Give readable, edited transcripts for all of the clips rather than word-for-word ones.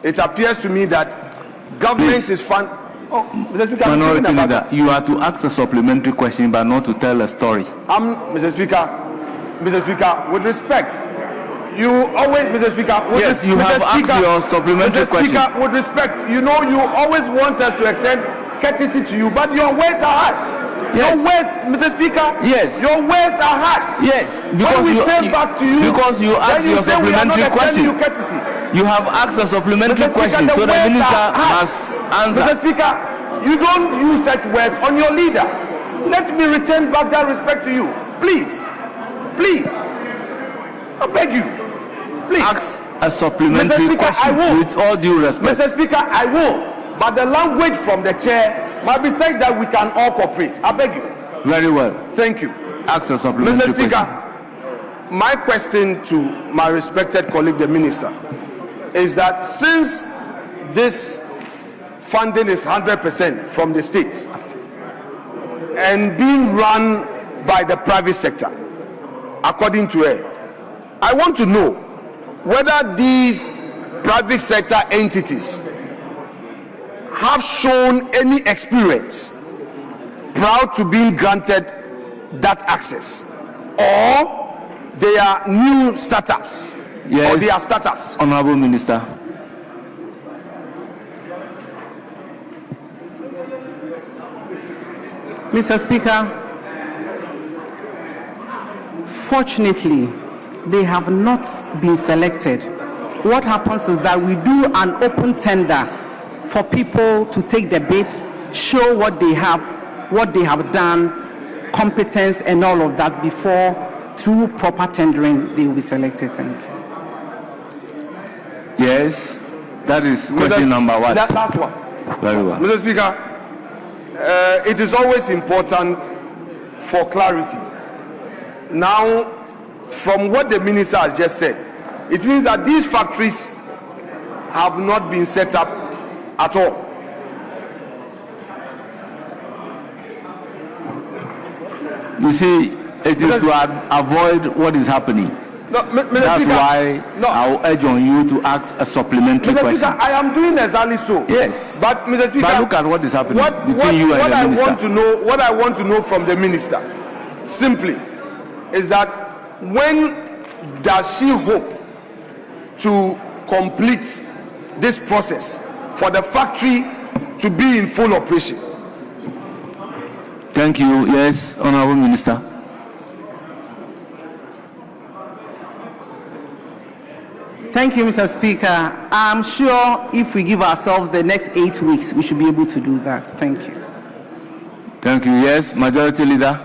it appears to me that government is fund. Oh, Mr. Speaker, Minority Leader, you are to ask a supplementary question, but not to tell a story. Mr. Speaker, with respect, you always, Mr. Speaker, with yes, you have asked your supplementary question. Mr. Speaker, with respect, you know you always want us to extend courtesy to you, but your words are harsh. Yes. Your words, Mr. Speaker. Yes. Your words are harsh. Yes. Because when we turn back to you, because you asked your supplementary question. You have asked a supplementary question, so the minister must answer. Mr. Speaker, you don't use such words on your leader. Let me return back that respect to you, please. Please, I beg you. Please. Ask a supplementary question with all due respect. Mr. Speaker, I will. But the language from the chair might be said that we can all cooperate. I beg you. Very well. Thank you. Ask a supplementary Mr. Speaker, question. my question to my respected colleague, the minister, is that since this funding is 100% from the state and being run by the private sector, according to her, I want to know whether these private sector entities have shown any experience proud to being granted that access, or they are new startups, yes, or they are startups. Honorable Minister. Mr. Speaker, fortunately, they have not been selected. What happens is that we do an open tender for people to take the bid, show what they have done, competence and all of that before, through proper tendering, they will be selected. Thank you. Yes, that is question number one. That last one. Very well. Mr. Speaker, it is always important for clarity. Now, from what the minister has just said, it means that these factories have not been set up at all. You see, it is to avoid what is happening. No, that's Speaker, why I'll urge on you to ask a supplementary question. Speaker, I am doing exactly so. Yes. But Mr. Speaker, but look at what is happening between you and the minister. What I want to know from the minister, simply, is that when does she hope to complete this process for the factory to be in full operation? Thank you. Yes, Honorable Minister. Thank you, Mr. Speaker. I'm sure if we give ourselves the next 8 weeks, we should be able to do that. Thank you. Thank you. Yes, Majority Leader.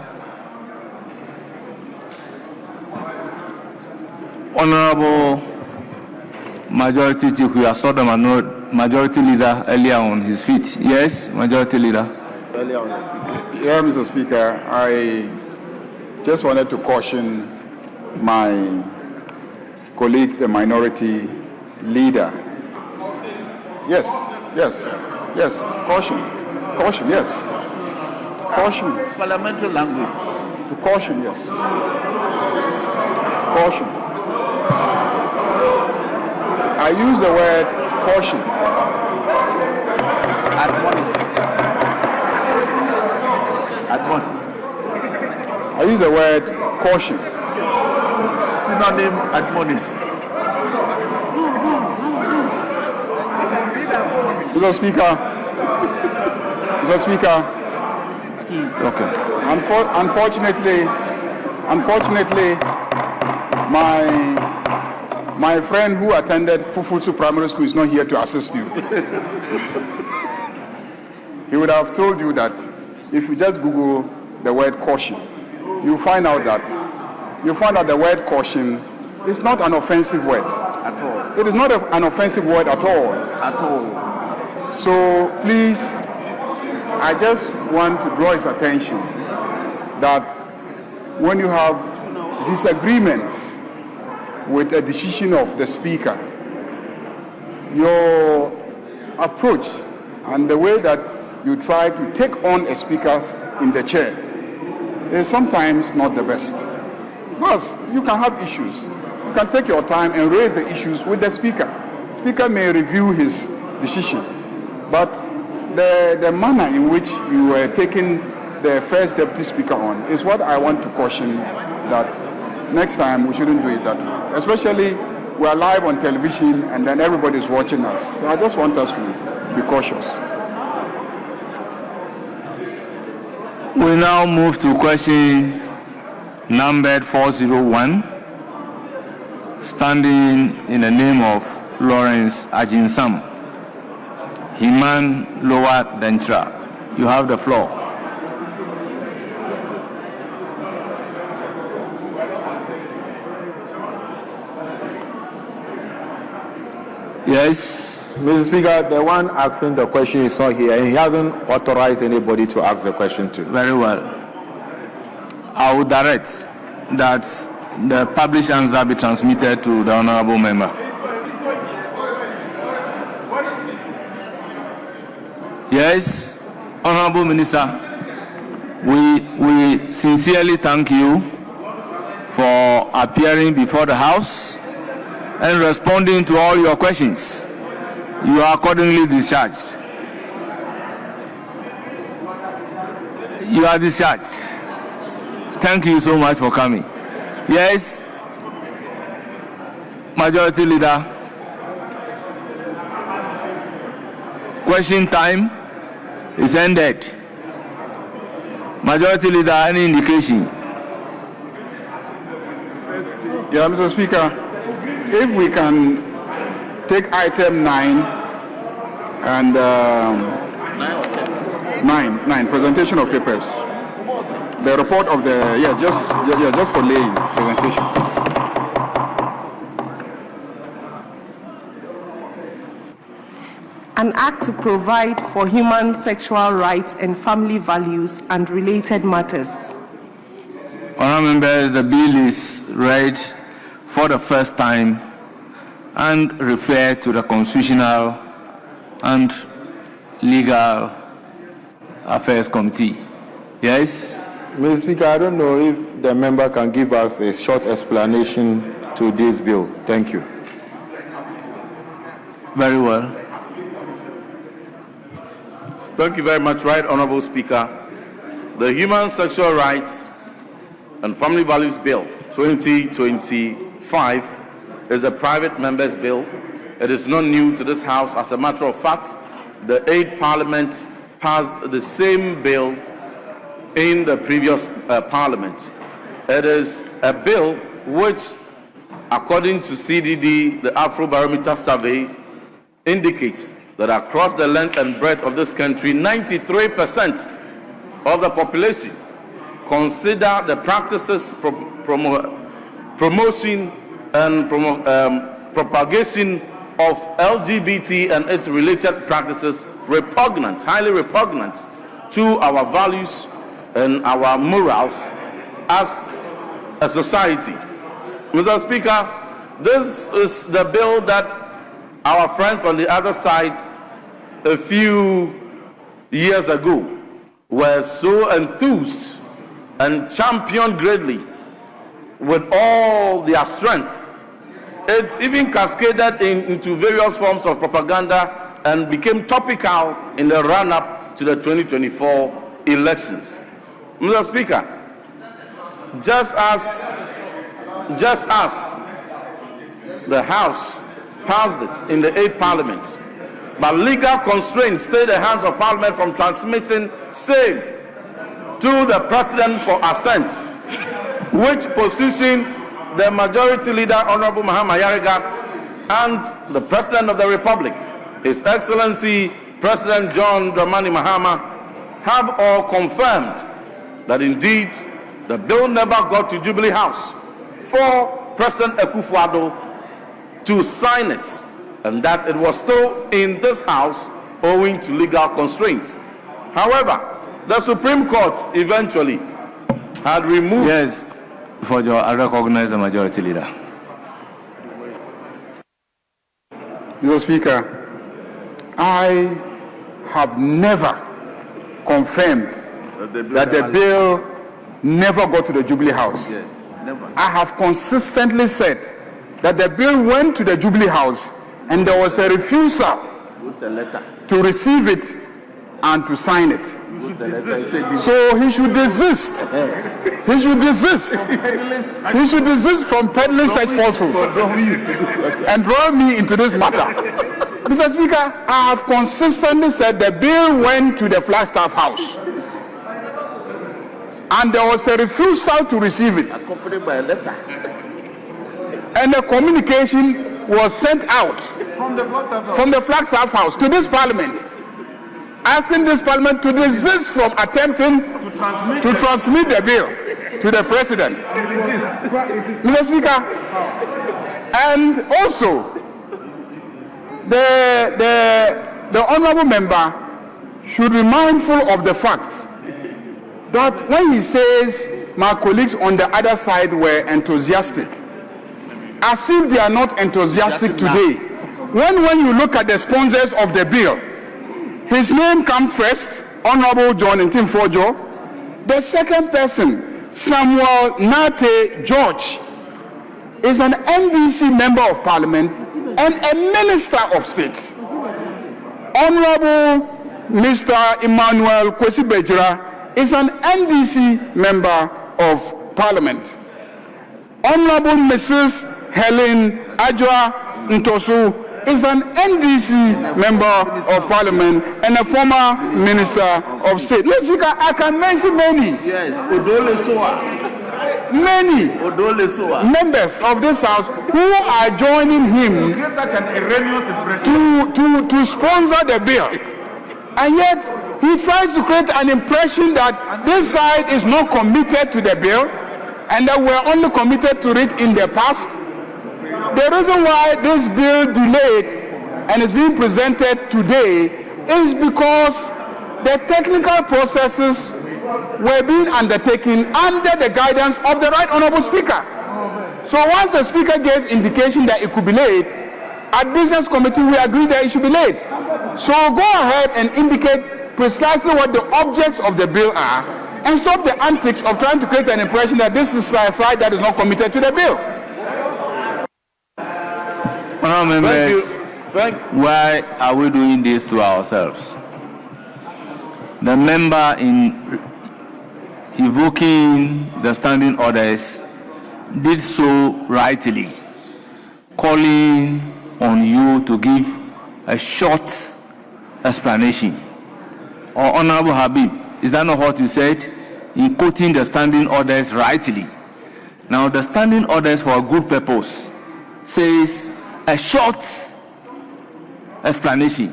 Honorable Majority Chief, we saw the Majority Leader earlier on his feet. Yes, Majority Leader. Yeah, Mr. Speaker, I just wanted to caution my colleague, the Minority Leader. Yes, caution, yes. Caution. It's parliamentary language. To caution, yes. Caution. I use the word caution. Admonish. I use the word caution. Synonym admonish. Mr. Speaker. Okay. Unfortunately, my friend who attended Fufulsu Primary School is not here to assist you. He would have told you that if you just Google the word caution, you find out that the word caution is not an offensive word. At all. It is not an offensive word at all. At all. So please, I just want to draw his attention that when you have disagreements with a decision of the Speaker, your approach and the way that you try to take on a Speaker in the chair is sometimes not the best. Because you can have issues. You can take your time and raise the issues with the Speaker. Speaker may review his decision, but the manner in which you were taking the first Deputy Speaker on is what I want to caution, that next time we shouldn't do it that way. Especially we are live on television and then everybody's watching us. So I just want us to be cautious. We now move to question numbered 401, standing in the name of Lawrence Ajinsam, Himan Lower Dentra. You have the floor. Yes. Mr. Speaker, the one asking the question is not here, and he hasn't authorized anybody to ask the question to. Very well. I will direct that the published answer be transmitted to the honorable member. Yes, Honorable Minister, we sincerely thank you for appearing before the House and responding to all your questions. You are accordingly discharged. You are discharged. Thank you so much for coming. Yes, Majority Leader. Question time is ended. Majority Leader, any indication? Yeah, Mr. Speaker, if we can take item 9 and 9, presentation of papers. The report of the, just for laying presentation. An act to provide for human sexual rights and family values and related matters. Honourable members, the bill is read for the first time and referred to the Constitutional and Legal Affairs Committee. Yes? Mr. Speaker, I don't know if the member can give us a short explanation to this bill. Thank you. Very well. Thank you very much, Right Honorable Speaker. The Human Sexual Rights and Family Values Bill 2025 is a private member's bill. It is not new to this House. As a matter of fact, the 8th Parliament passed the same bill in the previous Parliament. It is a bill which, according to CDD, the Afrobarometer survey, indicates that across the length and breadth of this country, 93% of the population consider the practices, promotion and propagation of LGBT and its related practices repugnant, highly repugnant to our values and our morals as a society. Mr. Speaker, this is the bill that our friends on the other side a few years ago were so enthused and championed greatly with all their strength. It even cascaded into various forms of propaganda and became topical in the run-up to the 2024 elections. Mr. Speaker, just as the House passed it in the 8th Parliament, but legal constraints stay the hands of Parliament from transmitting same to the President for assent, which position the Majority Leader, Honorable Mahama Yariga, and the President of the Republic, His Excellency President John Dramani Mahama, have all confirmed that indeed the bill never got to Jubilee House for President Akufo-Addo to sign it, and that it was still in this House owing to legal constraints. However, the Supreme Court eventually had removed... Yes, for your, I recognize the Majority Leader. Mr. Speaker, I have never confirmed that the bill never got to the Jubilee House. Yes, never. I have consistently said that the bill went to the Jubilee House and there was a refusal With the letter. to receive it and to sign it. So he should desist. He should desist. He should desist from peddling such falsehood and draw me into this matter. Mr. Speaker, I have consistently said the bill went to the Flagstaff House and there was a refusal to receive it. Accompanied by a letter. And a communication was sent out from the Flagstaff House to this Parliament, asking this Parliament to desist from attempting to transmit the bill to the President. Mr. Speaker, and also the honourable member should be mindful of the fact that when he says my colleagues on the other side were enthusiastic, as if they are not enthusiastic today. When you look at the sponsors of the bill, his name comes first, Honorable John Ntimfojo. The second person, Samuel Nate George, is an NDC member of Parliament and a Minister of State. Honorable Mr. Emmanuel Kwesi Bejira is an NDC member of Parliament. Honorable Mrs. Helen Ajwa Ntosu is an NDC member of Parliament and a former Minister of State. Let's look at, I can mention many. Yes, Odole Soa. Many Odole Soa. members of this House who are joining him to sponsor the bill. And yet, he tries to create an impression that this side is not committed to the bill and that we're only committed to it in the past. The reason why this bill delayed and is being presented today is because the technical processes were being undertaken under the guidance of the Right Honourable Speaker. So once the Speaker gave indication that it could be late, at Business Committee we agreed that it should be late. So go ahead and indicate precisely what the objects of the bill are and stop the antics of trying to create an impression that this is a side that is not committed to the bill. Honourable members, why are we doing this to ourselves? The member in invoking the standing orders did so rightly, calling on you to give a short explanation. Or Honourable Habib, is that not what you said in quoting the standing orders rightly? Now the standing orders for a good purpose says a short explanation,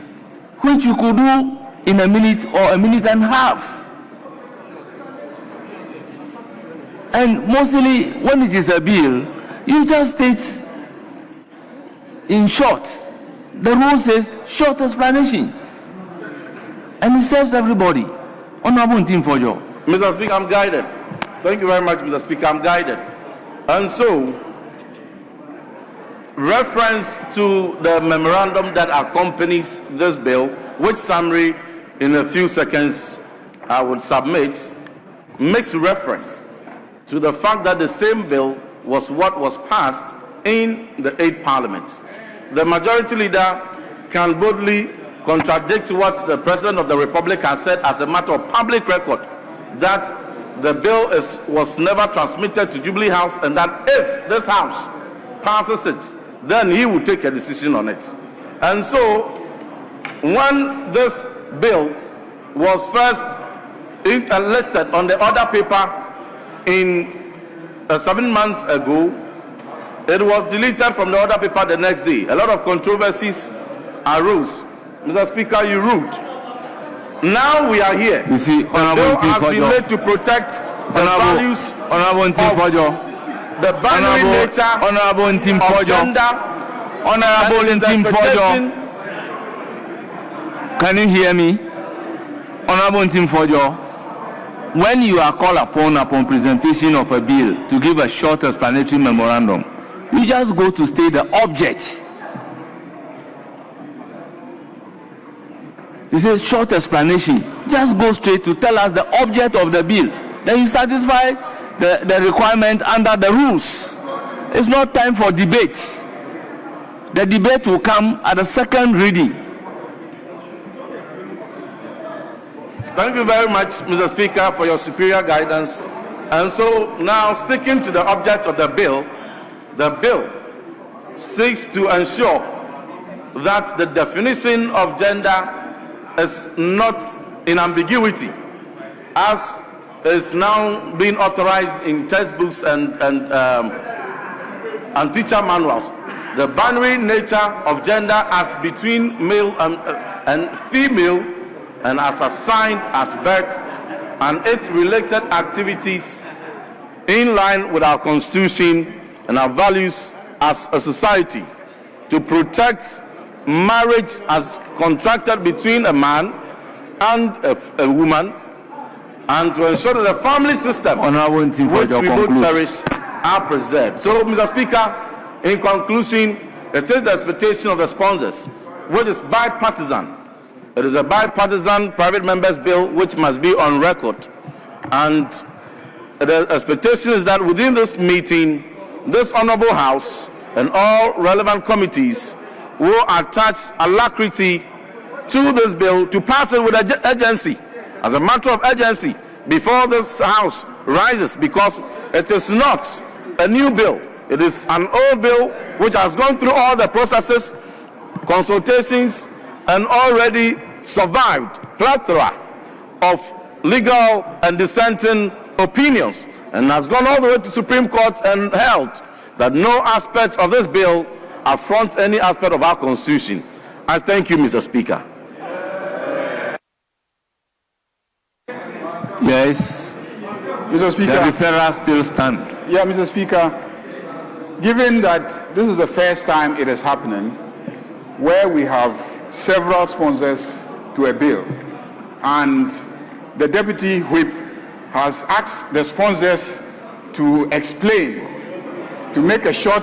which you could do in a minute or a minute and a half. And mostly when it is a bill, you just state in short. The rule says short explanation. And it serves everybody. Honorable Ntimfojo. Mr. Speaker, I'm guided. Thank you very much, Mr. Speaker. I'm guided. And so, reference to the memorandum that accompanies this bill, which summary in a few seconds I would submit, makes reference to the fact that the same bill was what was passed in the 8th Parliament. The majority leader can boldly contradict what the President of the Republic has said as a matter of public record, that the bill was never transmitted to Jubilee House and that if this House passes it, then he will take a decision on it. And so, when this bill was first listed on the order paper in 7 months ago, it was deleted from the order paper the next day. A lot of controversies arose. Mr. Speaker, you ruled. Now we are here. You see, Honorable the bill has been made to protect the values Honorable Ntimfojo. The binary nature Honorable of gender. Honorable Ntimfojo. Can you hear me? Honorable Ntimfojo, when you are called upon presentation of a bill to give a short explanatory memorandum, you just go to state the object. It says short explanation. Just go straight to tell us the object of the bill. Then you satisfy the requirement under the rules. It's not time for debate. The debate will come at the second reading. Thank you very much, Mr. Speaker, for your superior guidance. And so now, sticking to the object of the bill seeks to ensure that the definition of gender is not in ambiguity, as is now being authorized in textbooks and teacher manuals. The binary nature of gender as between male and female, and as assigned as birth, and its related activities in line with our Constitution and our values as a society, to protect marriage as contracted between a man and a woman, and to ensure that the family system which we both cherish are preserved. So, Mr. Speaker, in conclusion, it is the expectation of the sponsors, which is bipartisan. It is a bipartisan private members bill which must be on record. And the expectation is that within this meeting, this Honorable House and all relevant committees will attach alacrity to this bill to pass it with urgency, as a matter of urgency, before this House rises, because it is not a new bill. It is an old bill which has gone through all the processes, consultations, and already survived plethora of legal and dissenting opinions, and has gone all the way to Supreme Court and held that no aspect of this bill affronts any aspect of our Constitution. I thank you, Mr. Speaker. Yes. Mr. Speaker. The referrals still stand. Yeah, Mr. Speaker. Given that this is the first time it is happening, where we have several sponsors to a bill, and the Deputy Whip has asked the sponsors to explain, to make a short,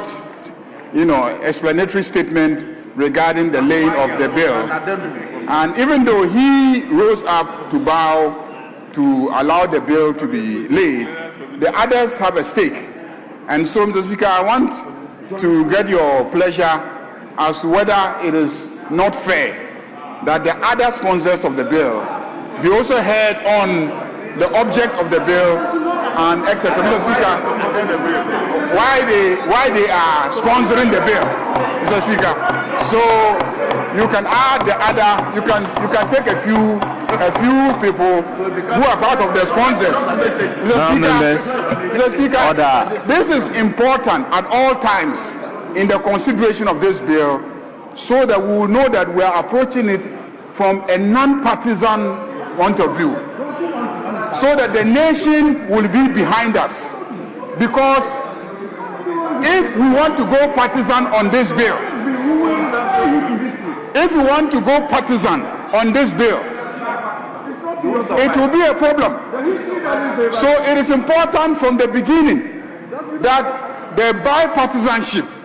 explanatory statement regarding the laying of the bill. And even though he rose up to bow to allow the bill to be laid, the others have a stake. And so, Mr. Speaker, I want to get your pleasure as to whether it is not fair that the other sponsors of the bill be also heard on the object of the bill and etc. Mr. Speaker, why they are sponsoring the bill, Mr. Speaker. So you can add the other, you can take a few people who are part of the sponsors. Mr. Speaker, this is important at all times in the consideration of this bill, so that we will know that we are approaching it from a non-partisan point of view, so that the nation will be behind us. Because if we want to go partisan on this bill, it will be a problem. So it is important from the beginning that the bipartisanship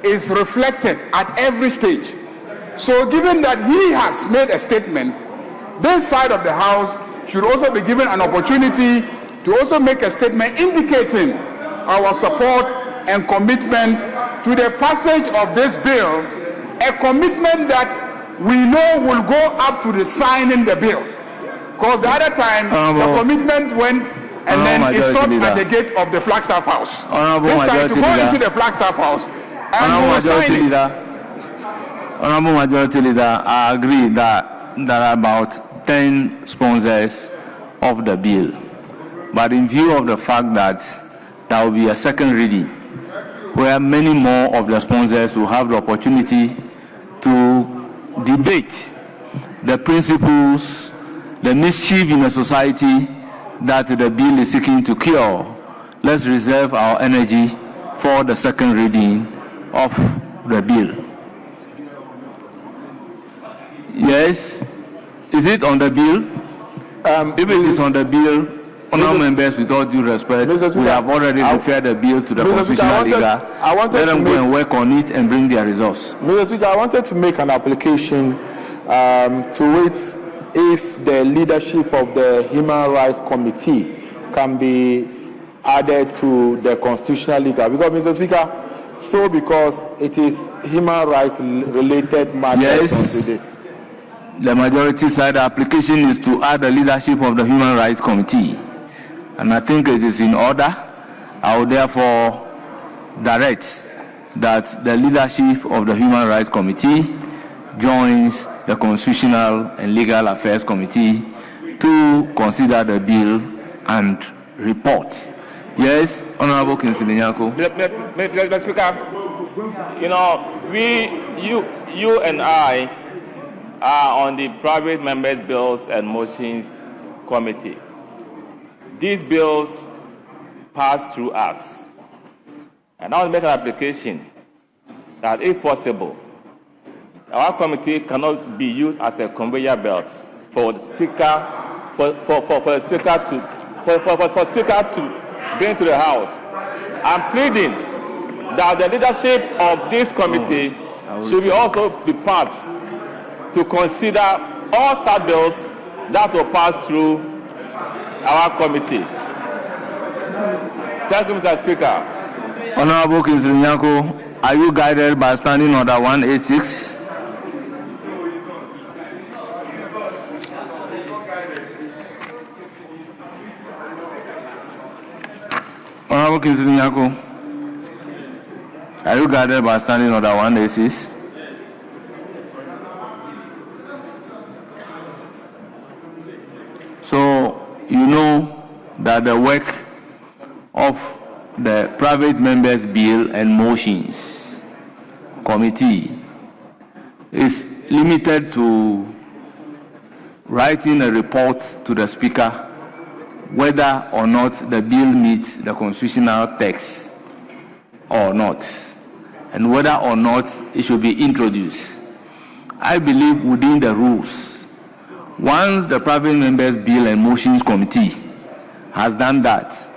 is reflected at every stage. So given that he has made a statement, this side of the House should also be given an opportunity to also make a statement indicating our support and commitment to the passage of this bill, a commitment that we know will go up to the signing the bill. Because the other time, the commitment went and then it stopped at the gate of the Flagstaff House. This time to go into the Flagstaff House and we will sign it. Honorable Majority Leader, I agree that there are about 10 sponsors of the bill. But in view of the fact that there will be a second reading, where many more of the sponsors will have the opportunity to debate the principles, the mischief in the society that the bill is seeking to cure, let's reserve our energy for the second reading of the bill. Yes, is it on the bill? If it is on the bill, honourable members, with all due respect, we have already referred the bill to the Constitutional League. Let them go and work on it and bring their results. Mr. Speaker, I wanted to make an application to wait if the leadership of the Human Rights Committee can be added to the Constitutional League. Because, Mr. Speaker, so because it is human rights related matters Yes. onto this. The majority side application is to add the leadership of the Human Rights Committee. And I think it is in order. I will therefore direct that the leadership of the Human Rights Committee joins the Constitutional and Legal Affairs Committee to consider the bill and report. Yes, Honorable Kinsley Nyako. Mr. Speaker, you know, you and I are on the Private Members' Bills and Motions Committee. These bills pass through us. And I will make an application that, if possible, our committee cannot be used as a conveyor belt for the speaker, for speaker to bring to the House. I'm pleading that the leadership of this committee should also be part to consider all such bills that will pass through our committee. Thank you, Mr. Speaker. Honorable Kinsley Nyako, are you guided by Standing Order 186? Honorable Kinsley Nyako, are you guided by Standing Order 186? So you know that the work of the Private Members' Bill and Motions Committee is limited to writing a report to the Speaker whether or not the bill meets the constitutional text or not, and whether or not it should be introduced. I believe within the rules, once the Private Members' Bill and Motions Committee has done that,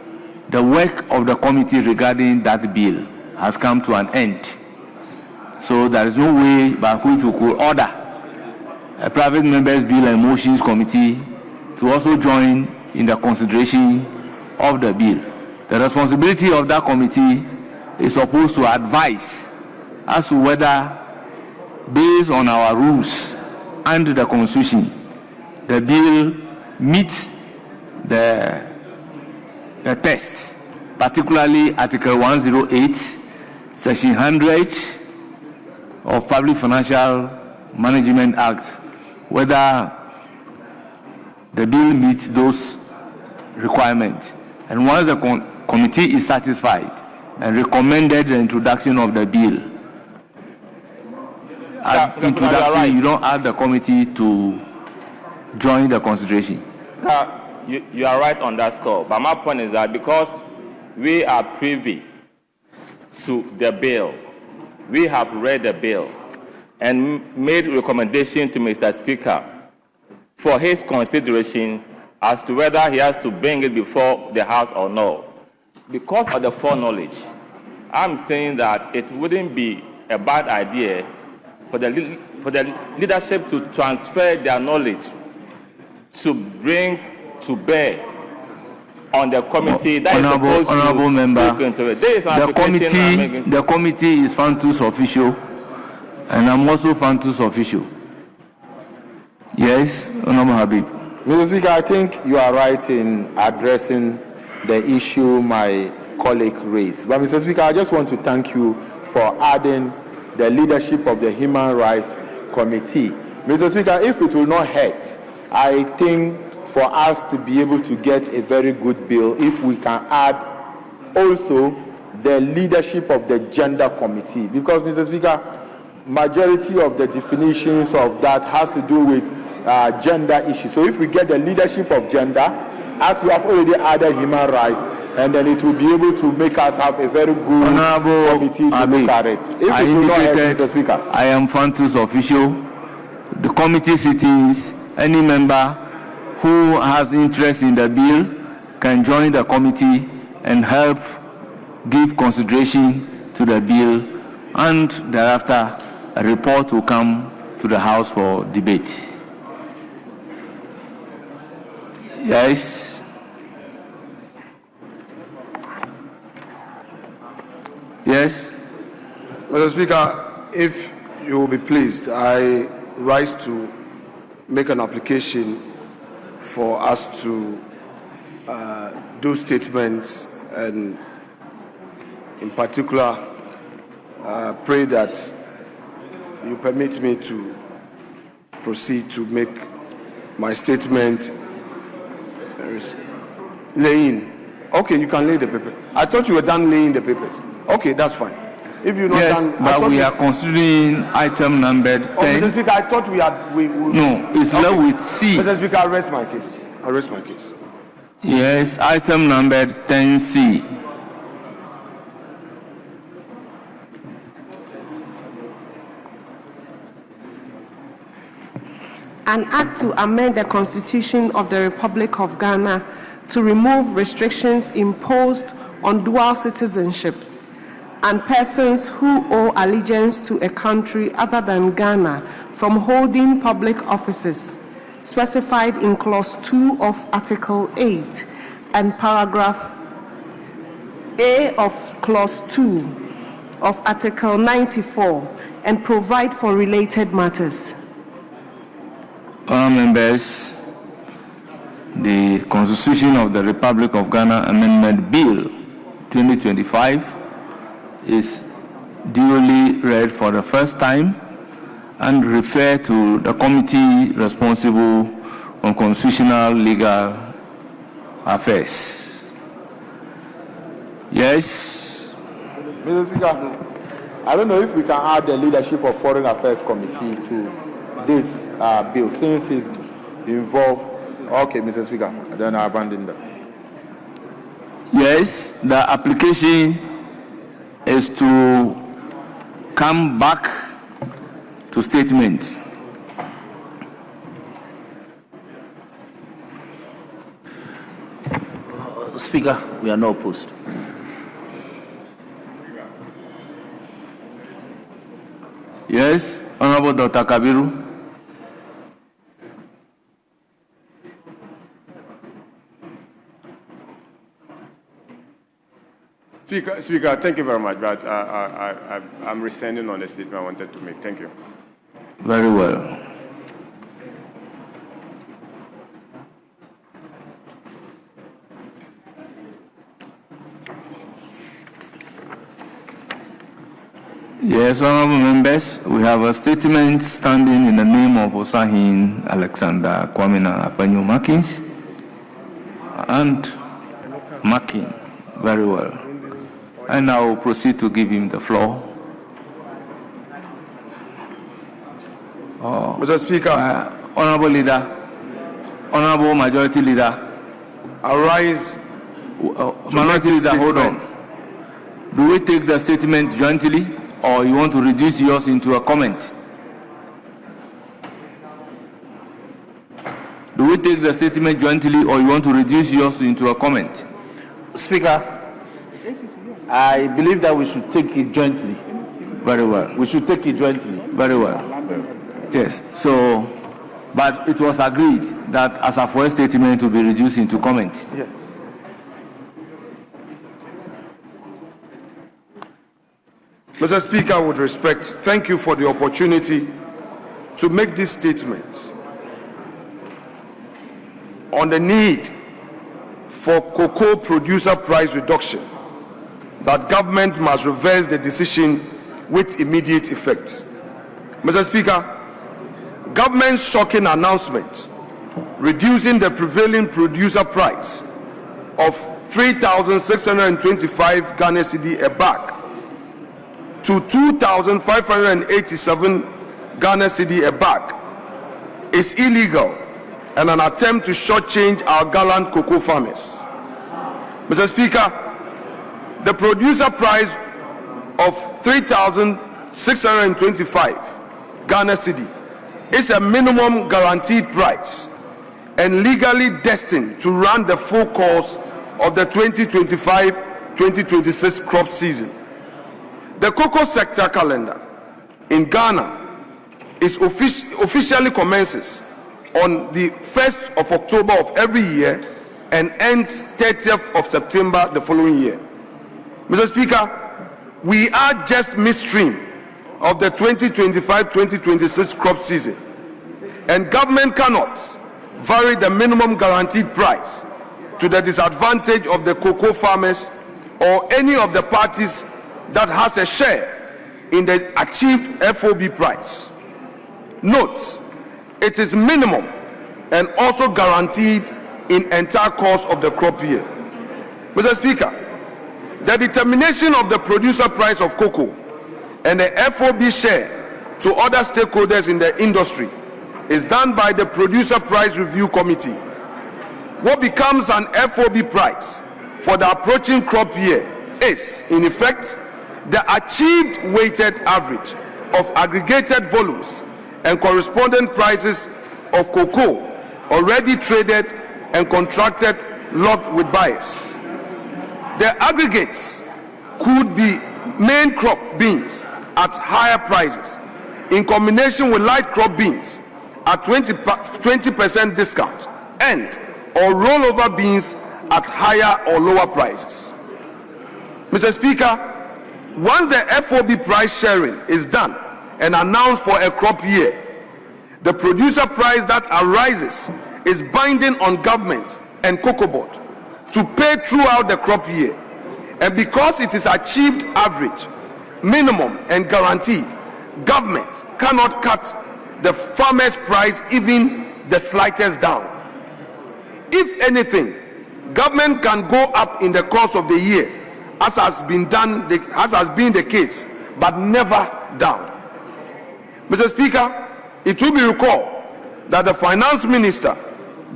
the work of the committee regarding that bill has come to an end. So there is no way by which we could order a Private Members' Bill and Motions Committee to also join in the consideration of the bill. The responsibility of that committee is supposed to advise as to whether, based on our rules and the Constitution, the bill meets the test, particularly Article 108, Section 100 of Public Financial Management Act, whether the bill meets those requirements. And once the committee is satisfied and recommended the introduction of the bill, you don't ask the committee to join the consideration. You are right on that score, but my point is that because we are privy to the bill, we have read the bill and made recommendation to Mr. Speaker for his consideration as to whether he has to bring it before the House or no. Because of the foreknowledge, I'm saying that it wouldn't be a bad idea for the leadership to transfer their knowledge to bring to bear on the committee that is supposed honorable to member, look into it. There is an application the committee is Fantus official, and I'm also Fantus official. Yes, Honorable Habib. Mr. Speaker, I think you are right in addressing the issue my colleague raised. But Mr. Speaker, I just want to thank you for adding the leadership of the Human Rights Committee. Mr. Speaker, if it will not hurt, I think for us to be able to get a very good bill, if we can add also the leadership of the Gender Committee, because, Mr. Speaker, majority of the definitions of that has to do with gender issues. So if we get the leadership of gender, as we have already added human rights, and then it will be able to make us have a very good committee to look at it. If I it will not help, indicated Mr. Speaker, I am Fantus official. The committee sittings, any member who has interest in the bill can join the committee and help give consideration to the bill, and thereafter a report will come to the House for debate. Yes. Yes. Mr. Speaker, if you will be pleased, I rise to make an application for us to do statements and in particular pray that you permit me to proceed to make my statement. Laying. Okay, you can lay the paper. I thought you were done laying the papers. Okay, that's fine. If you're not Yes, done, but we are considering item number 10. Oh, Mr. Speaker, I thought we had. No, it's left with C. Mr. Speaker, I rest my case. I rest my case. Yes, item number 10C. An act to amend the Constitution of the Republic of Ghana to remove restrictions imposed on dual citizenship and persons who owe allegiance to a country other than Ghana from holding public offices specified in Clause 2 of Article 8 and Paragraph A of Clause 2 of Article 94 and provide for related matters. Honourable members, the Constitution of the Republic of Ghana Amendment Bill 2025 is duly read for the first time and referred to the committee responsible on constitutional legal affairs. Yes. Mr. Speaker, I don't know if we can add the leadership of Foreign Affairs Committee to this bill since it's involved. Okay, Mr. Speaker, then I abandon that. Yes, the application is to come back to statements. Speaker, we are not opposed. Yes, Honorable Dr. Kabiru. Speaker, thank you very much, but I'm rescinding on the statement I wanted to make. Thank you. Very well. Yes, honorable members, we have a statement standing in the name of Osahin Alexander Kwamina Afenyo Makins and Makin. Very well. And I will proceed to give him the floor. Mr. Speaker, Honorable Leader, Honorable Majority Leader, I rise. Minority Leader, hold on. Do we take the statement jointly, or you want to reduce yours into a comment? Do we take the statement jointly, or you want to reduce yours into a comment? Speaker, I believe that we should take it jointly. Very well. We should take it jointly. Very well. Yes. So, but it was agreed that as a first statement to be reduced into comment. Yes. Mr. Speaker, with respect, thank you for the opportunity to make this statement on the need for cocoa producer price reduction, that government must reverse the decision with immediate effect. Mr. Speaker, government's shocking announcement reducing the prevailing producer price of 3,625 Ghana cedi a bag to 2,587 Ghana cedi a bag is illegal and an attempt to shortchange our gallant cocoa farmers. Mr. Speaker, the producer price of 3,625 Ghana cedi is a minimum guaranteed price and legally destined to run the full course of the 2025-2026 crop season. The cocoa sector calendar in Ghana is officially commences on the 1st of October of every year and ends 30th of September the following year. Mr. Speaker, we are just midstream of the 2025-2026 crop season, and government cannot vary the minimum guaranteed price to the disadvantage of the cocoa farmers or any of the parties that has a share in the achieved FOB price. Note, it is minimum and also guaranteed in entire course of the crop year. Mr. Speaker, the determination of the producer price of cocoa and the FOB share to other stakeholders in the industry is done by the Producer Price Review Committee. What becomes an FOB price for the approaching crop year is, in effect, the achieved weighted average of aggregated volumes and corresponding prices of cocoa already traded and contracted locked with buyers. The aggregates could be main crop beans at higher prices in combination with light crop beans at 20% discount and or rollover beans at higher or lower prices. Mr. Speaker, once the FOB price sharing is done and announced for a crop year, the producer price that arises is binding on government and Cocoa Board to pay throughout the crop year. And because it is achieved average, minimum and guaranteed, government cannot cut the farmer's price even the slightest down. If anything, government can go up in the course of the year, as has been the case, but never down. Mr. Speaker, it will be recalled that the Finance Minister,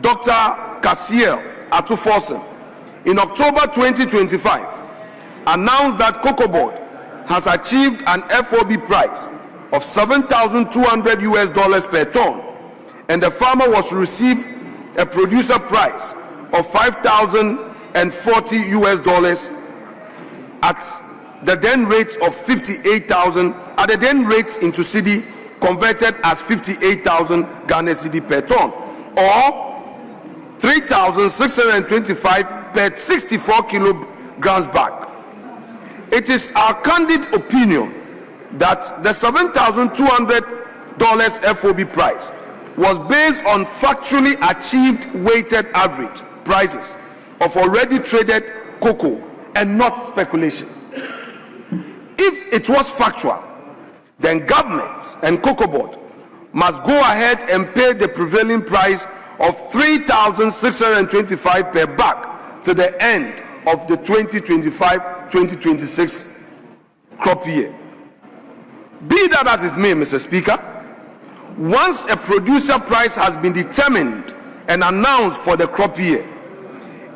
Dr. Kasiel Atuforsen, in October 2025, announced that Cocoa Board has achieved an FOB price of $7,200 per ton, and the farmer was to receive a producer price of $5,040 at the then rate of 58,000, at the then rate into cedi converted as 58,000 Ghana cedi per ton, or 3,625 per 64 kilograms bag. It is our candid opinion that the $7,200 FOB price was based on factually achieved weighted average prices of already traded cocoa and not speculation. If it was factual, then government and Cocoa Board must go ahead and pay the prevailing price of 3,625 per bag to the end of the 2025-2026 crop year. Be that as it may, Mr. Speaker, once a producer price has been determined and announced for the crop year,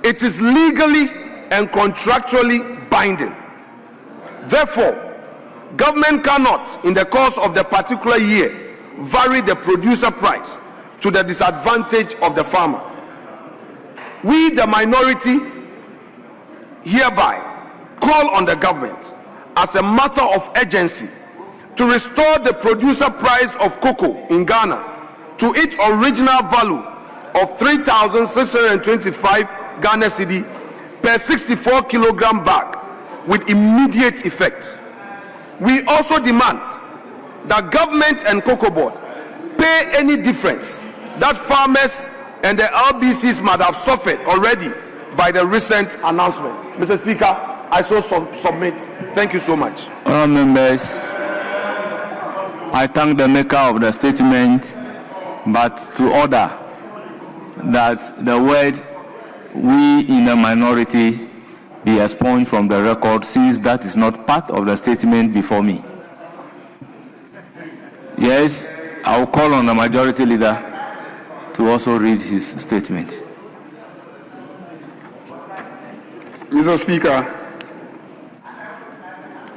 it is legally and contractually binding. Therefore, government cannot, in the course of the particular year, vary the producer price to the disadvantage of the farmer. We, the minority, hereby call on the government as a matter of urgency to restore the producer price of cocoa in Ghana to its original value of 3,625 Ghana cedi per 64 kilogram bag with immediate effect. We also demand that government and Cocoa Board pay any difference that farmers and the LBCs might have suffered already by the recent announcement. Mr. Speaker, I so submit. Thank you so much. Honourable members, I thank the maker of the statement, but to order that the word "we" in the minority be expunged from the record, since that is not part of the statement before me. Yes, I will call on the majority leader to also read his statement. Mr. Speaker,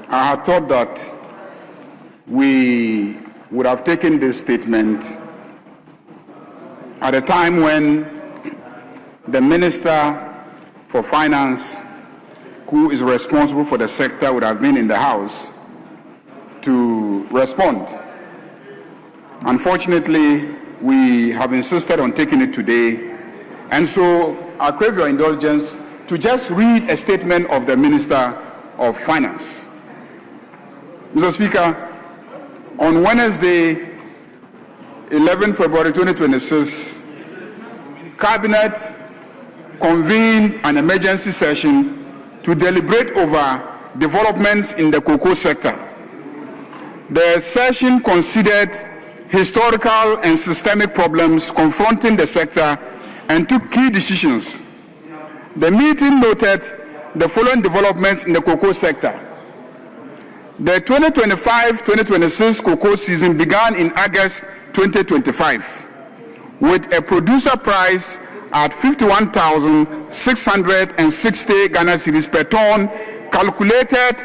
I had thought that we would have taken this statement at a time when the Minister for Finance, who is responsible for the sector, would have been in the House to respond. Unfortunately, we have insisted on taking it today, and so I crave your indulgence to just read a statement of the Minister of Finance. Mr. Speaker, On Wednesday, 11 February 2026, Cabinet convened an emergency session to deliberate over developments in the cocoa sector. The session considered historical and systemic problems confronting the sector and took key decisions. The meeting noted the following developments in the cocoa sector. The 2025-2026 cocoa season began in August 2025 with a producer price at 51,660 Ghana cedis per ton, calculated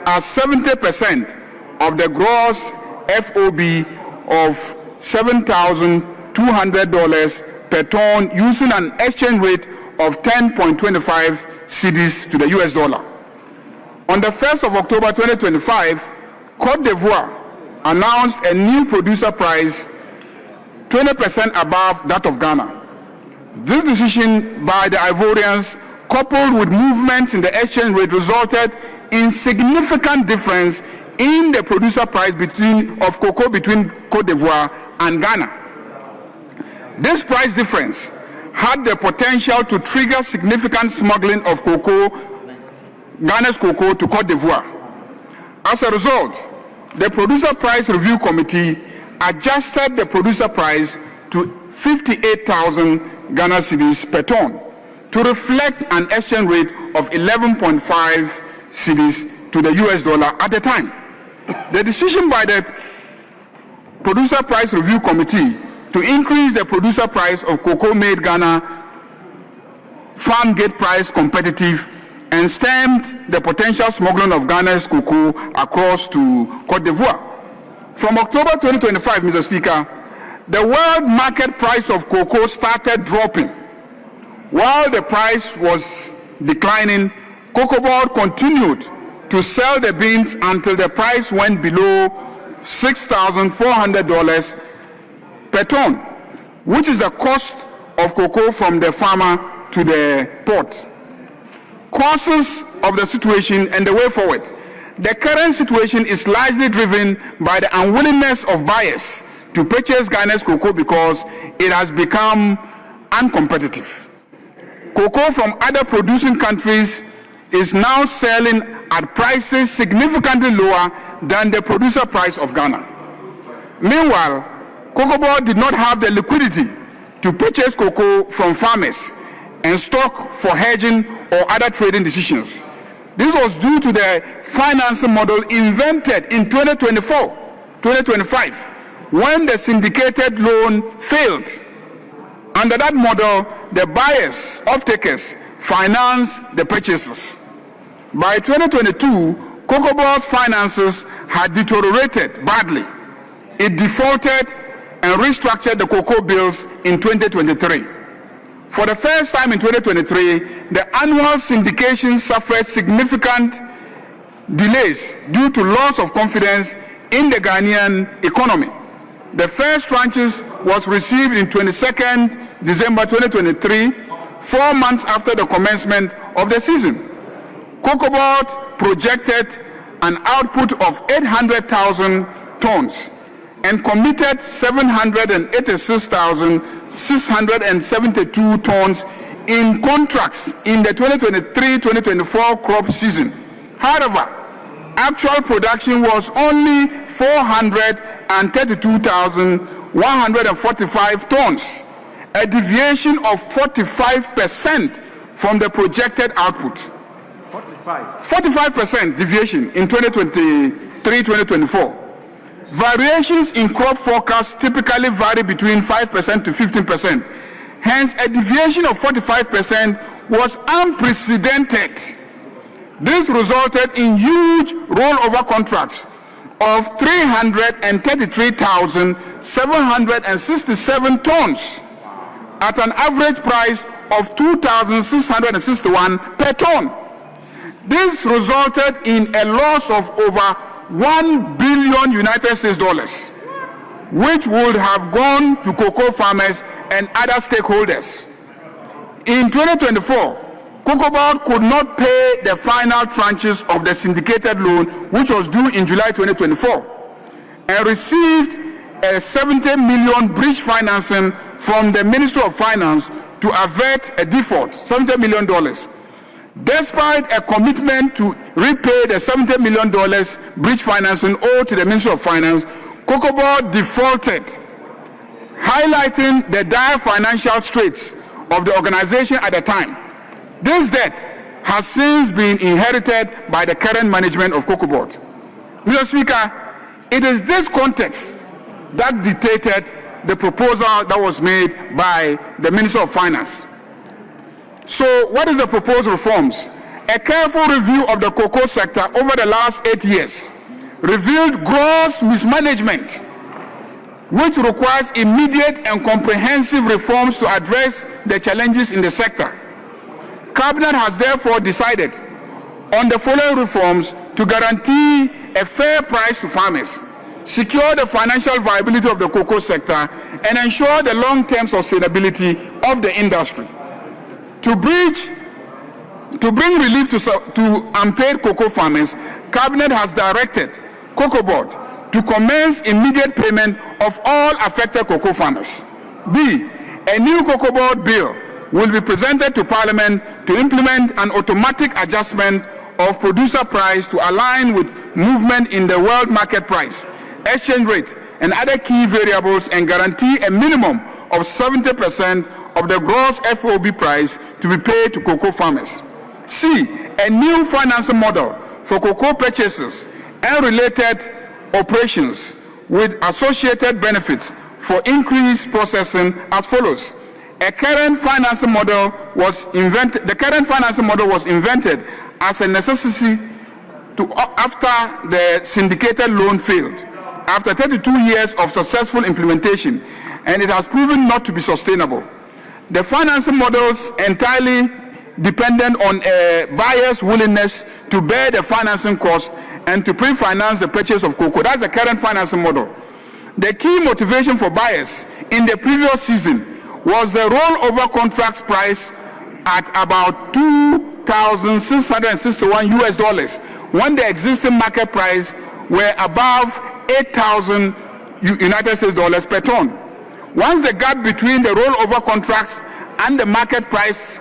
as 70% of the gross FOB of $7,200 per ton, using an exchange rate of 10.25 cedis to the US dollar. On the 1st of October 2025, Côte d'Ivoire announced a new producer price 20% above that of Ghana. This decision by the Ivorians, coupled with movements in the exchange rate, resulted in significant difference in the producer price of cocoa between Côte d'Ivoire and Ghana. This price difference had the potential to trigger significant smuggling of cocoa, Ghana's cocoa, to Côte d'Ivoire. As a result, the Producer Price Review Committee adjusted the producer price to 58,000 Ghana cedis per ton to reflect an exchange rate of 11.5 cedis to the US dollar at the time. The decision by the Producer Price Review Committee to increase the producer price of cocoa made Ghana farm gate price competitive and stemmed the potential smuggling of Ghana's cocoa across to Côte d'Ivoire. From October 2025, Mr. Speaker, the world market price of cocoa started dropping. While the price was declining, Cocoa Board continued to sell the beans until the price went below $6,400 per ton, which is the cost of cocoa from the farmer to the port. Causes of the situation and the way forward. The current situation is largely driven by the unwillingness of buyers to purchase Ghana's cocoa because it has become uncompetitive. Cocoa from other producing countries is now selling at prices significantly lower than the producer price of Ghana. Meanwhile, Cocoa Board did not have the liquidity to purchase cocoa from farmers and stock for hedging or other trading decisions. This was due to the financing model invented in 2025, when the syndicated loan failed. Under that model, the buyers, off-takers, financed the purchases. By 2022, Cocoa Board finances had deteriorated badly. It defaulted and restructured the cocoa bills in 2023. For the first time in 2023, the annual syndication suffered significant delays due to loss of confidence in the Ghanaian economy. The first tranches was received in 22nd December 2023, 4 months after the commencement of the season. Cocoa Board projected an output of 800,000 tons and committed 786,672 tons in contracts in the 2023-2024 crop season. However, actual production was only 432,145 tons, a deviation of 45% from the projected output. 45% deviation in 2023-2024. Variations in crop forecasts typically vary between 5% to 15%. Hence, a deviation of 45% was unprecedented. This resulted in huge rollover contracts of 333,767 tons at an average price of 2,661 per ton. This resulted in a loss of over $1 billion United States dollars, which would have gone to cocoa farmers and other stakeholders. In 2024, Cocoa Board could not pay the final tranches of the syndicated loan, which was due in July 2024. and received a 70 million bridge financing from the Ministry of Finance to avert a default, $70 million. Despite a commitment to repay the $70 million bridge financing owed to the Ministry of Finance, Cocoa Board defaulted, highlighting the dire financial straits of the organization at the time. This debt has since been inherited by the current management of Cocoa Board. Mr. Speaker, it is this context that dictated the proposal that was made by the Minister of Finance. So what is the proposed reforms? A careful review of the cocoa sector over the last 8 years revealed gross mismanagement, which requires immediate and comprehensive reforms to address the challenges in the sector. Cabinet has therefore decided on the following reforms to guarantee a fair price to farmers, secure the financial viability of the cocoa sector, and ensure the long-term sustainability of the industry. To bring relief to unpaid cocoa farmers, Cabinet has directed Cocoa Board to commence immediate payment of all affected cocoa farmers. B, a new Cocoa Board bill will be presented to Parliament to implement an automatic adjustment of producer price to align with movement in the world market price, exchange rate, and other key variables, and guarantee a minimum of 70% of the gross FOB price to be paid to cocoa farmers. C, a new financing model for cocoa purchases and related operations with associated benefits for increased processing as follows. The current financing model was invented as a necessity after the syndicated loan failed, after 32 years of successful implementation, and it has proven not to be sustainable. The financing models entirely dependent on a buyer's willingness to bear the financing cost and to pre-finance the purchase of cocoa. That's the current financing model. The key motivation for buyers in the previous season was the rollover contracts price at about $2,661 US when the existing market price were above 8,000 United States dollars per ton. Once the gap between the rollover contracts and the market price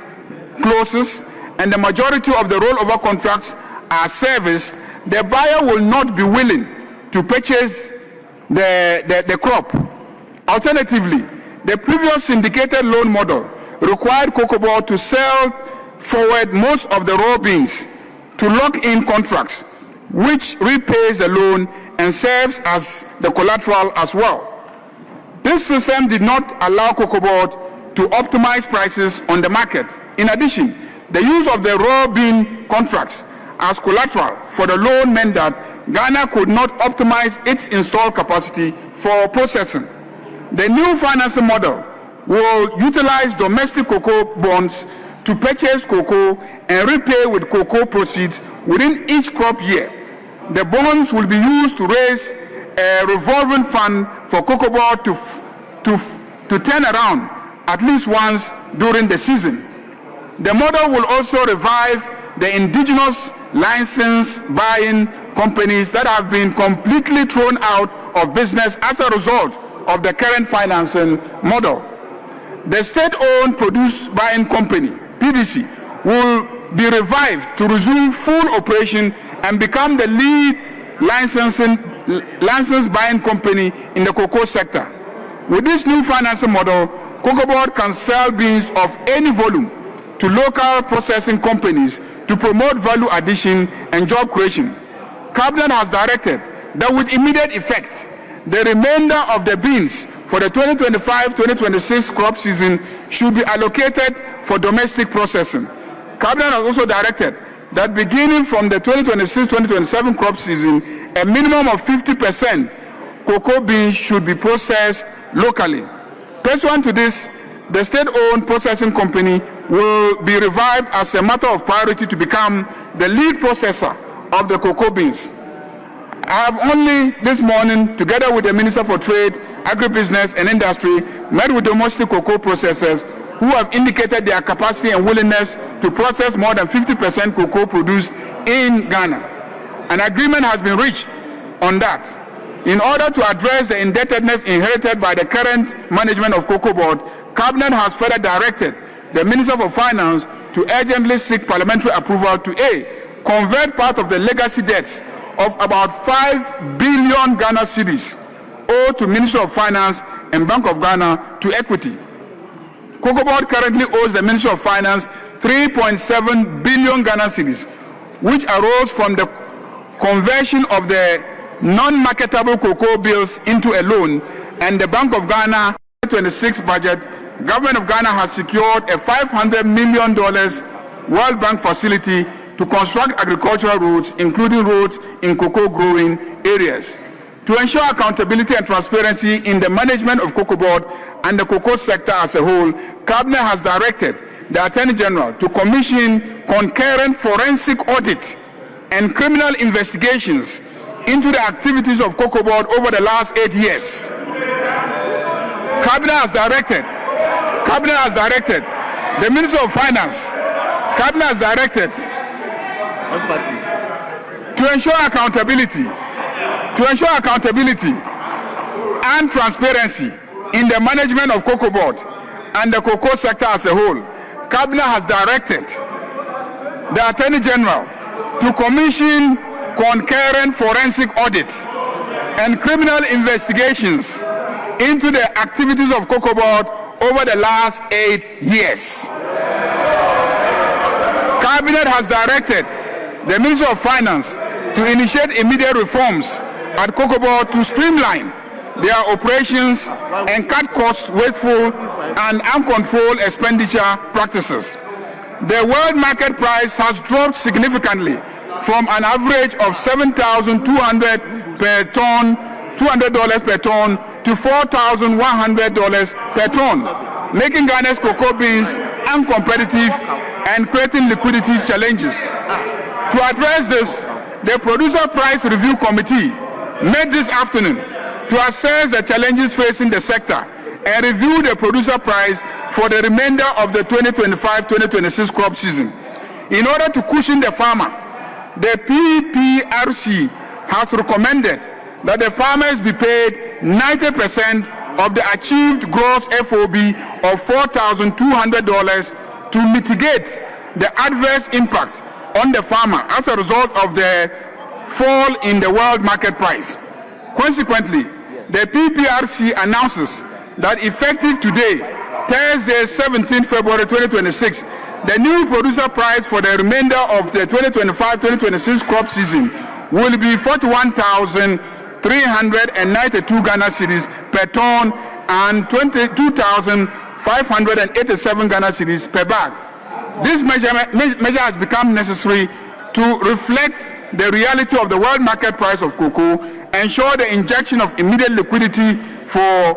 closes and the majority of the rollover contracts are serviced, the buyer will not be willing to purchase the crop. Alternatively, the previous syndicated loan model required Cocoa Board to sell forward most of the raw beans to lock in contracts, which repays the loan and serves as the collateral as well. This system did not allow Cocoa Board to optimize prices on the market. In addition, the use of the raw bean contracts as collateral for the loan meant that Ghana could not optimize its installed capacity for processing. The new financing model will utilize domestic cocoa bonds to purchase cocoa and repay with cocoa proceeds within each crop year. The bonds will be used to raise a revolving fund for Cocoa Board to turn around at least once during the season. The model will also revive the indigenous license buying companies that have been completely thrown out of business as a result of the current financing model. The state-owned produce buying company, PBC, will be revived to resume full operation and become the lead license buying company in the cocoa sector. With this new financing model, Cocoa Board can sell beans of any volume to local processing companies to promote value addition and job creation. Cabinet has directed that with immediate effect, the remainder of the beans for the 2025-2026 crop season should be allocated for domestic processing. Cabinet has also directed that beginning from the 2026-2027 crop season, a minimum of 50% cocoa beans should be processed locally. Pursuant to this, the state-owned processing company will be revived as a matter of priority to become the lead processor of the cocoa beans. I have only this morning, together with the Minister for Trade, Agribusiness and Industry, met with domestic cocoa processors who have indicated their capacity and willingness to process more than 50% cocoa produced in Ghana. An agreement has been reached on that. In order to address the indebtedness inherited by the current management of Cocoa Board, Cabinet has further directed the Minister for Finance to urgently seek parliamentary approval to A, convert part of the legacy debts of about 5 billion Ghana cedis owed to Ministry of Finance and Bank of Ghana to equity. Cocoa Board currently owes the Ministry of Finance 3.7 billion Ghana cedis, which arose from the conversion of the non-marketable cocoa bills into a loan, and the Bank of Ghana 2026 budget. Government of Ghana has secured a $500 million World Bank facility to construct agricultural roads, including roads in cocoa growing areas. To ensure accountability and transparency in the management of Cocoa Board and the cocoa sector as a whole, Cabinet has directed the Attorney General to commission concurrent forensic audit and criminal investigations into the activities of Cocoa Board over the last 8 years. Cabinet has directed the Minister of Finance, Cabinet has directed to ensure accountability and transparency in the management of Cocoa Board and the cocoa sector as a whole. Cabinet has directed the Attorney General to commission concurrent forensic audit and criminal investigations into the activities of Cocoa Board over the last 8 years. Cabinet has directed the Minister of Finance to initiate immediate reforms at Cocoa Board to streamline their operations and cut costs, wasteful and uncontrolled expenditure practices. The world market price has dropped significantly from an average of $7,200 per ton to $4,100 per ton, making Ghana's cocoa beans uncompetitive and creating liquidity challenges. To address this, the Producer Price Review Committee met this afternoon to assess the challenges facing the sector and review the producer price for the remainder of the 2025-2026 crop season. In order to cushion the farmer, the PPRC has recommended that the farmers be paid 90% of the achieved gross FOB of $4,200 to mitigate the adverse impact on the farmer as a result of the fall in the world market price. Consequently, the PPRC announces that effective today, Thursday, 17 February 2026, the new producer price for the remainder of the 2025-2026 crop season will be 41,392 Ghana cedis per ton and 22,587 Ghana cedis per bag. This measure has become necessary to reflect the reality of the world market price of cocoa, ensure the injection of immediate liquidity for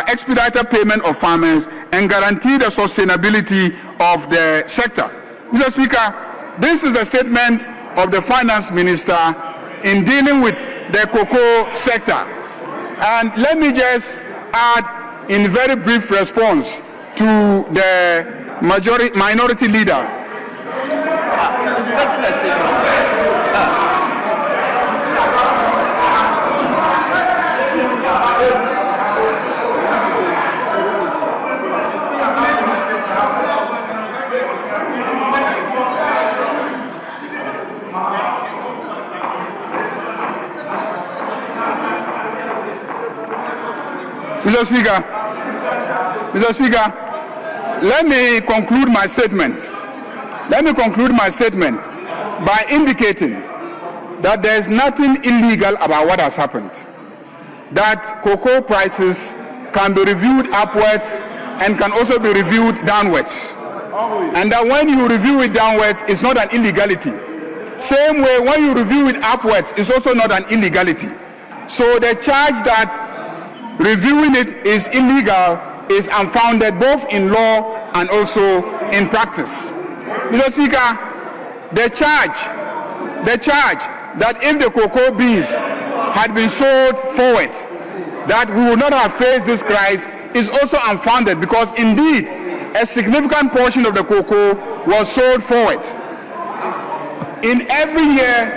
expedited payment of farmers, and guarantee the sustainability of the sector. Mr. Speaker, this is the statement of the Finance Minister in dealing with the cocoa sector. And let me just add in very brief response to the minority leader. Mr. Speaker, let me conclude my statement. By indicating that there is nothing illegal about what has happened. That cocoa prices can be reviewed upwards and can also be reviewed downwards. And that when you review it downwards, it's not an illegality. Same way, when you review it upwards, it's also not an illegality. So the charge that reviewing it is illegal is unfounded both in law and also in practice. Mr. Speaker, the charge that if the cocoa beans had been sold forward, that we would not have faced this crisis is also unfounded, because indeed a significant portion of the cocoa was sold forward. In every year,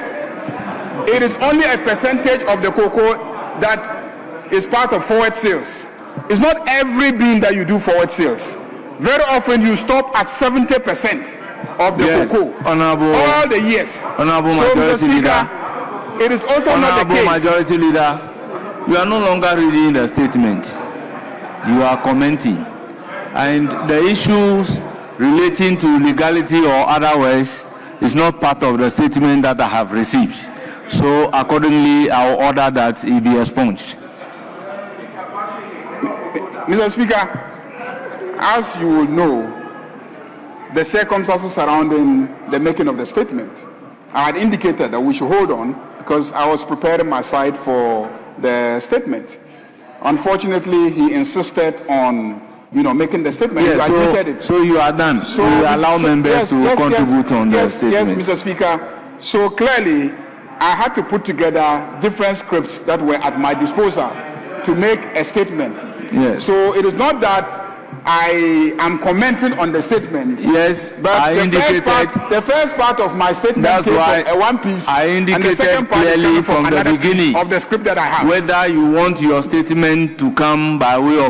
it is only a percentage of the cocoa that is part of forward sales. It's not every bin that you do forward sales. Very often you stop at 70% of the cocoa. Honorable, all the years. Honorable so, Majority Leader, it is also Honorable not the case. Majority Leader, you are no longer reading the statement. You are commenting. And the issues relating to legality or otherwise is not part of the statement that I have received. So accordingly, I will order that it be expunged. Mr. Speaker, as you will know, the circumstances surrounding the making of the statement, I had indicated that we should hold on because I was preparing my side for the statement. Unfortunately, he insisted on, making the statement. Yes, you admitted it. So you are done. So you allow members to contribute on the statement. Yes, Mr. Speaker. So clearly, I had to put together different scripts that were at my disposal to make a statement. Yes. So it is not that I am commenting on the statement. Yes, but the first part of my statement that's why a one piece. I indicated and the second part clearly is from the beginning of the script that I have. Whether you want your statement to come by way of